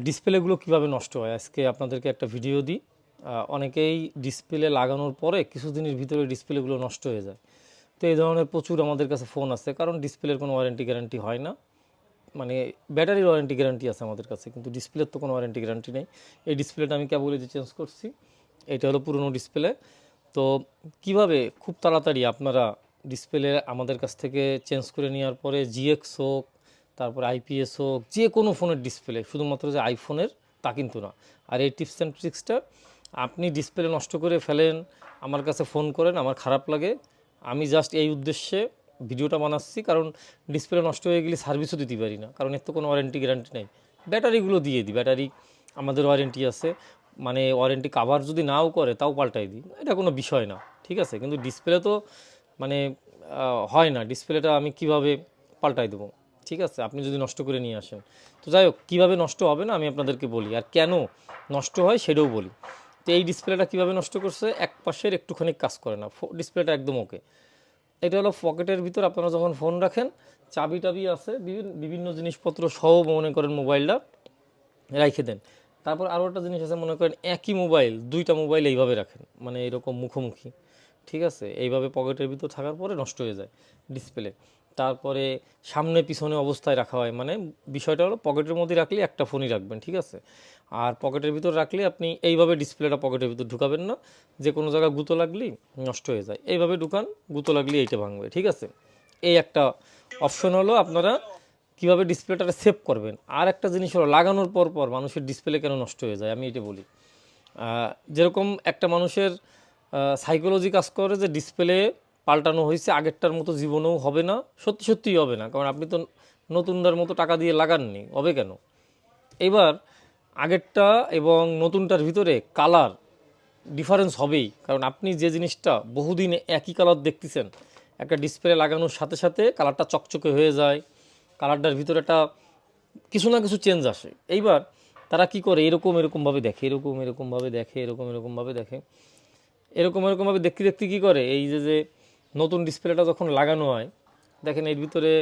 ডিসপ্লেগুলো কিভাবে নষ্ট হয় আজকে আপনাদেরকে একটা ভিডিও দিই। অনেকেই ডিসপ্লে লাগানোর পরে কিছুদিনের ভিতরে ডিসপ্লেগুলো নষ্ট হয়ে যায়। তো এই ধরনের প্রচুর আমাদের কাছে ফোন আছে, কারণ ডিসপ্লের কোনো ওয়ারেন্টি গ্যারান্টি হয় না। মানে ব্যাটারির ওয়ারেন্টি গ্যারান্টি আছে আমাদের কাছে, কিন্তু ডিসপ্লের তো কোনো ওয়ারেন্টি গ্যারান্টি নেই। এই ডিসপ্লেটা আমি কেবলই যে চেঞ্জ করছি, এটা হলো পুরনো ডিসপ্লে। তো কিভাবে খুব তাড়াতাড়ি আপনারা ডিসপ্লে আমাদের কাছ থেকে চেঞ্জ করে নেওয়ার পরে জিএক্স হোক, তারপর আইপিএস হোক, যে কোনো ফোনের ডিসপ্লে, শুধুমাত্র যে আইফোনের তা কিন্তু না। আর এই টিপস অ্যান্ড ট্রিক্সটা, আপনি ডিসপ্লে নষ্ট করে ফেলেন, আমার কাছে ফোন করেন, আমার খারাপ লাগে, আমি জাস্ট এই উদ্দেশ্যে ভিডিওটা বানাচ্ছি, কারণ ডিসপ্লে নষ্ট হয়ে গেলে সার্ভিসও দিতে পারি না, কারণ এর তো কোনো ওয়ারেন্টি গ্যারান্টি নেই। ব্যাটারিগুলো দিয়ে দিই, ব্যাটারি আমাদের ওয়ারেন্টি আছে, মানে ওয়ারেন্টি কাভার যদি নাও করে তাও পাল্টাই দিই, এটা কোনো বিষয় না, ঠিক আছে। কিন্তু ডিসপ্লে তো মানে হয় না, ডিসপ্লেটা আমি কিভাবে পাল্টাই দেবো, ঠিক আছে, আপনি যদি নষ্ট করে নিয়ে আসেন। তো যাই হোক, কীভাবে নষ্ট হবে না আমি আপনাদেরকে বলি, আর কেন নষ্ট হয় সেটাও বলি। তো এই ডিসপ্লেটা কীভাবে নষ্ট করছে, এক পাশের একটুখানি কাজ করে না, ডিসপ্লেটা একদম ওকে। এটা হলো পকেটের ভিতর আপনারা যখন ফোন রাখেন, চাবি টাবি আছে, বিভিন্ন জিনিসপত্র সহ মনে করেন মোবাইলটা রাইখে দেন। তারপর আরও একটা জিনিস আছে, মনে করেন একই মোবাইল, দুইটা মোবাইল এইভাবে রাখেন, মানে এরকম মুখোমুখি, ঠিক আছে, এইভাবে পকেটের ভিতর থাকার পরে নষ্ট হয়ে যায় ডিসপ্লে। তারপরে সামনে পিছনে অবস্থায় রাখা হয়, মানে বিষয়টা হলো পকেটের মধ্যে রাখলে একটা ফোনই রাখবেন, ঠিক আছে। আর পকেটের ভিতর রাখলে আপনি এইভাবে ডিসপ্লেটা পকেটের ভিতর ঢুকাবেন না, যে কোনো জায়গায় গুঁতো লাগলেই নষ্ট হয়ে যায়, এইভাবে ঢুকান, গুঁতো লাগলেই এইটা ভাঙবে, ঠিক আছে। এই একটা অপশন হলো আপনারা কীভাবে ডিসপ্লেটা সেভ করবেন। আর একটা জিনিস হলো, লাগানোর পর পর মানুষের ডিসপ্লে কেন নষ্ট হয়ে যায় আমি এটা বলি। যেরকম একটা মানুষের সাইকোলজি কাজ করে যে ডিসপ্লে পাল্টানো হয়েছে, আগেরটার মতো জীবনেও হবে না, সত্যি সত্যিই হবে না, কারণ আপনি তো নতুনটার মতো টাকা দিয়ে লাগাননি, হবে কেন। এবার আগেরটা এবং নতুনটার ভিতরে কালার ডিফারেন্স হবেই, কারণ আপনি যে জিনিসটা বহুদিন একই কালার দেখতেছেন, একটা ডিসপ্লে লাগানোর সাথে সাথে কালারটা চকচকে হয়ে যায়, কালারটার ভিতরে একটা কিছু না কিছু চেঞ্জ আসে। এইবার তারা কি করে, এরকমভাবে দেখে, এরকমভাবে দেখে, এরকমভাবে দেখে, এরকমভাবে দেখতে দেখতে কী করে, এই যে নতুন ডিসপ্লেটা যখন লাগানো হয়, দেখেন এর ভিতরে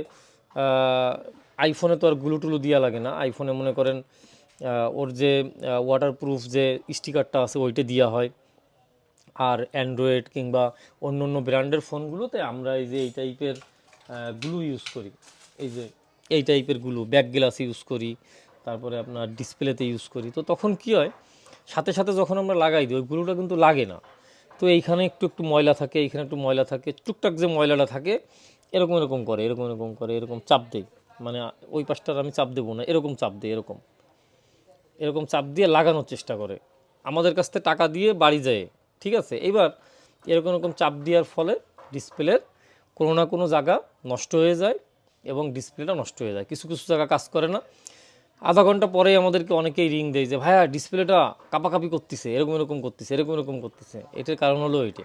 আইফোনে তো আর গ্লু টুলু দেওয়া লাগে না, আইফোনে মনে করেন ওর যে ওয়াটারপ্রুফ যে স্টিকারটা আছে ওইটা দেওয়া হয়। আর অ্যান্ড্রয়েড কিংবা অন্য অন্য ব্র্যান্ডের ফোনগুলোতে আমরা এই যে এই টাইপের গ্লু ইউজ করি, এই যে এই টাইপের গ্লু ব্যাক গ্লাস ইউজ করি, তারপরে আপনার ডিসপ্লেতে ইউজ করি। তো তখন কি হয়, সাথে সাথে যখন আমরা লাগাই দিই ওই গ্লুটা কিন্তু লাগে না। তো এইখানে একটু একটু ময়লা থাকে, এইখানে একটু ময়লা থাকে, টুকটাক যে ময়লাটা থাকে এরকম করে, এরকম চাপ দেই, মানে ওই পাশটার আমি চাপ দেবো না, এরকম চাপ দিই, এরকম চাপ দিয়ে লাগানোর চেষ্টা করে, আমাদের কাছ থেকে টাকা দিয়ে বাড়ি যায়, ঠিক আছে। এইবার এরকম চাপ দেওয়ার ফলে ডিসপ্লের কোনো না কোনো জায়গা নষ্ট হয়ে যায় এবং ডিসপ্লেটা নষ্ট হয়ে যায়, কিছু কিছু জায়গা কাজ করে না। আধা ঘন্টা পরেই আমাদেরকে অনেকেই রিং দেয় যে ভাইয়া ডিসপ্লেটা কাঁপাকাঁপি করতেছে, এরকম করতেছে। এটার কারণ হলো এইটা,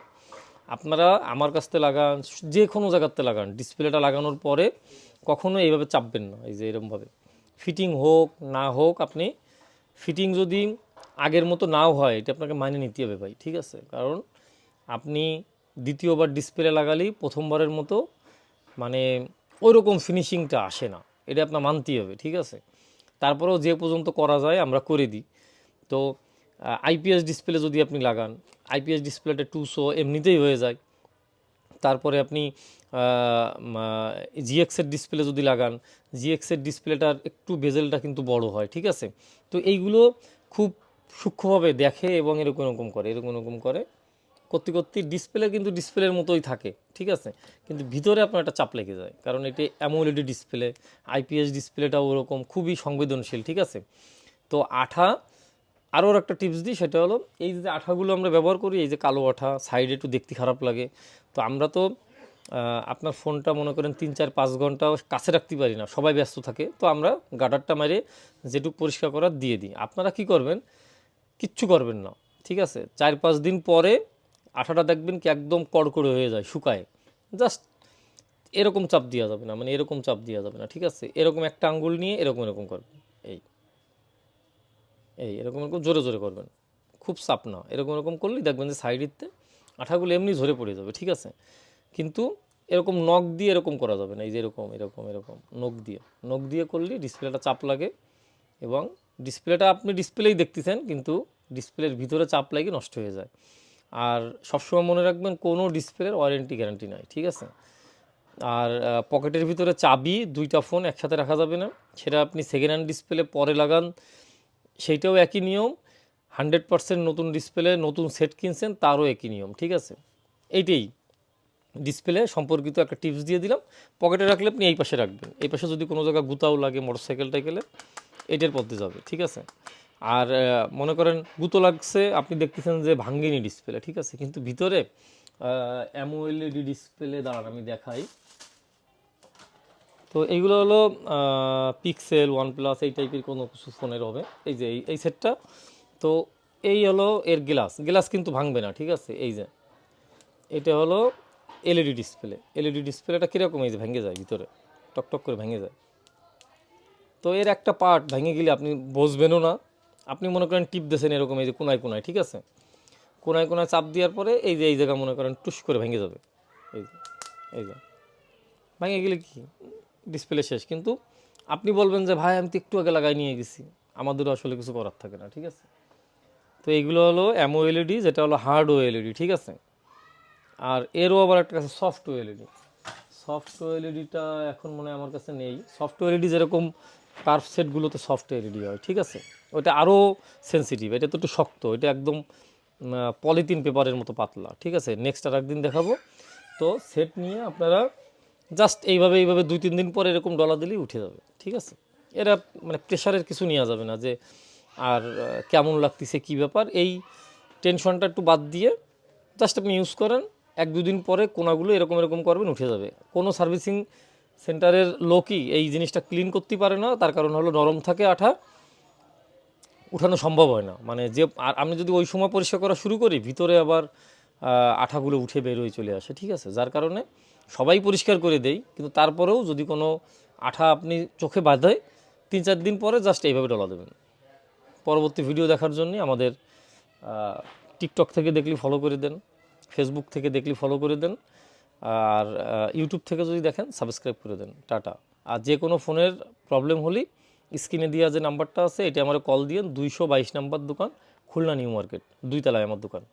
আপনারা আমার কাছ থেকে লাগান, যে কোনো জায়গাতে লাগান, ডিসপ্লেটা লাগানোর পরে কখনো এইভাবে চাপবেন না, এই যে এরকমভাবে। ফিটিং হোক না হোক, আপনি ফিটিং যদি আগের মতো নাও হয় এটা আপনাকে মানিয়ে নিতে হবে ভাই, ঠিক আছে। কারণ আপনি দ্বিতীয়বার ডিসপ্লে লাগালেই প্রথমবারের মতো মানে ওই রকম ফিনিশিংটা আসে না, এটা আপনার মানতেই হবে, ঠিক আছে। তারপরেও যে পর্যন্ত করা যায় আমরা করে দিই। তো আইপিএস ডিসপ্লে যদি আপনি লাগান, আইপিএস ডিসপ্লেটা 200 এমনিতেই হয়ে যায়। তারপরে আপনি জিএক্সের ডিসপ্লে যদি লাগান, জিএক্সের ডিসপ্লেটার একটু বেজেলটা কিন্তু বড় হয়, ঠিক আছে। তো এইগুলো খুব সূক্ষ্মভাবে দেখে এবং এরকম করে করতে করতে ডিসপ্লে কিন্তু ডিসপ্লের মতোই থাকে, ঠিক আছে, কিন্তু ভিতরে আপনার একটা চাপ লেগে যায়, কারণ এটি অ্যামোলেড ডিসপ্লে। আইপিএস ডিসপ্লেটাও ওরকম খুবই সংবেদনশীল, ঠিক আছে। তো আঠা, আরও একটা টিপস দিই, সেটা হলো এই যে আঠাগুলো আমরা ব্যবহার করি, এই যে কালো আঠা, সাইডে একটু দেখতে খারাপ লাগে। তো আমরা তো আপনার ফোনটা মনে করেন 3-4-5 ঘন্টা কাছে রাখতে পারি না, সবাই ব্যস্ত থাকে, তো আমরা গার্ডারটা মেরে যেটুকু পরিষ্কার করার দিয়ে দিই। আপনারা কি করবেন, কিচ্ছু করবেন না, ঠিক আছে, 4-5 দিন পরে আঠাটা দেখবেন কি একদম কড়কড়ে হয়ে যায়, শুকায়। জাস্ট এরকম চাপ দেওয়া যাবে না, মানে এরকম চাপ দেওয়া যাবে না, ঠিক আছে, এরকম একটা আঙ্গুল নিয়ে এরকম করবেন, এই এরকম জোরে জোরে করবেন, খুব চাপ না, এরকম করলেই দেখবেন যে সাইডেতে আঠাগুলো এমনি ঝরে পড়ে যাবে, ঠিক আছে। কিন্তু এরকম নখ দিয়ে এরকম করা যাবে না, এই যে এরকম নখ দিয়ে করলে ডিসপ্লেটা চাপ লাগে এবং ডিসপ্লেটা আপনি ডিসপ্লেই দেখতেছেন, কিন্তু ডিসপ্লের ভিতরে চাপ লাগিয়ে নষ্ট হয়ে যায়। আর সবসময় মনে রাখবেন কোনো ডিসপ্লের ওয়ারেন্টি গ্যারান্টি নাই, ঠিক আছে। আর পকেটের ভিতরে চাবি, দুইটা ফোন একসাথে রাখা যাবে না। সেটা আপনি সেকেন্ড হ্যান্ড ডিসপ্লে পরে লাগান, সেইটাও একই নিয়ম। 100% নতুন ডিসপ্লে নতুন সেট কিনছেন, তারও একই নিয়ম, ঠিক আছে। এইটাই ডিসপ্লে সম্পর্কিত একটা টিপস দিয়ে দিলাম। পকেটে রাখলে আপনি এই পাশে রাখবেন, এই পাশে যদি কোনো জায়গায় গুতাও লাগে মোটরসাইকেল টাইকেলে এটার পথে যাবে, ঠিক আছে। আর মনে করেন গুঁতো লাগছে, আপনি দেখতেছেন যে ভাঙ্গিনি ডিসপ্লে, ঠিক আছে, কিন্তু ভিতরে অ্যামোএলইডি ডিসপ্লে, দাঁড়ান আমি দেখাই। তো এইগুলো হলো পিক্সেল, ওয়ানপ্লাস এই টাইপের কোনো কিছু ফোনের হবে। এই যে এই সেটটা, তো এই হলো এর গ্লাস কিন্তু ভাঙবে না, ঠিক আছে। এই যে এটা হলো এলইডি ডিসপ্লে। এলইডি ডিসপ্লেটা কীরকম, এই যে ভেঙে যায় ভিতরে, টকটক করে ভেঙে যায়। তো এর একটা পার্ট ভেঙে গেলে আপনি বসবেনও না। আপনি মনে করেন টিপ দিয়েছেন এরকম, এই যে কোনায় কোনায়, ঠিক আছে, কোনায় কোনায় চাপ দেওয়ার পরে এই যে এই জায়গা মনে করেন টুস করে ভেঙে যাবে। এই যে এই যে ভেঙে গেলে কি ডিসপ্লে শেষ। কিন্তু আপনি বলবেন যে ভাই আমি তো একটু আগে লাগাই নিয়ে গেছি, আমাদেরও আসলে কিছু করার থাকে না, ঠিক আছে। তো এইগুলো হলো অ্যামোএলইডি, যেটা হলো হার্ড ওএলইডি, ঠিক আছে। আর এরও আবার একটা কাছে সফট ওএলইডি। সফট ওএলইডিটা এখন মনে হয় আমার কাছে নেই। সফট ওএলইডি যেরকম কার্ভ সেটগুলোতে সফট ওএলইডি হয়, ঠিক আছে, ওইটা আরও সেন্সিটিভ। এটা তো একটু শক্ত, এটা একদম পলিথিন পেপারের মতো পাতলা, ঠিক আছে। নেক্সট আর একদিন দেখাবো। তো সেট নিয়ে আপনারা জাস্ট এইভাবে 2-3 দিন পরে এরকম ডলা দিলেই উঠে যাবে, ঠিক আছে। এরা মানে প্রেশারের কিছু নেওয়া যাবে না যে আর কেমন লাগতেছে কী ব্যাপার, এই টেনশনটা একটু বাদ দিয়ে জাস্ট আপনি ইউজ করেন। 1-2 দিন পরে কোনাগুলো এরকম এরকম করবেন, উঠে যাবে। কোনো সার্ভিসিং সেন্টারের লোকই এই জিনিসটা ক্লিন করতে পারে না, তার কারণ হলো নরম থাকে আঠা, উঠানো সম্ভব হয় না। মানে যে আর আমি যদি ওই সময় পরিষ্কার করা শুরু করি, ভিতরে আবার আঠাগুলো উঠে বের হয়ে চলে আসে, ঠিক আছে। যার কারণে সবাই পরিষ্কার করে দেই, কিন্তু তারপরেও যদি কোনো আঠা আপনি চোখে বাঁধে, 3-4 দিন পরে জাস্ট এইভাবে ডলা দেবেন। পরবর্তী ভিডিও দেখার জন্য আমাদের টিকটক থেকে দেখলে ফলো করে দেন, ফেসবুক থেকে দেখলে ফলো করে দেন, আর ইউটিউব থেকে যদি দেখেন সাবস্ক্রাইব করে দেন। টাটা। আর যে কোনো ফোনের প্রবলেম হলেই স্ক্রিনে দেওয়া যে নাম্বারটা আছে, এটা আমার কল দিয়েন। 222 নাম্বার দোকান, খুলনা নিউ মার্কেট, 2 তলায় আমার দোকান।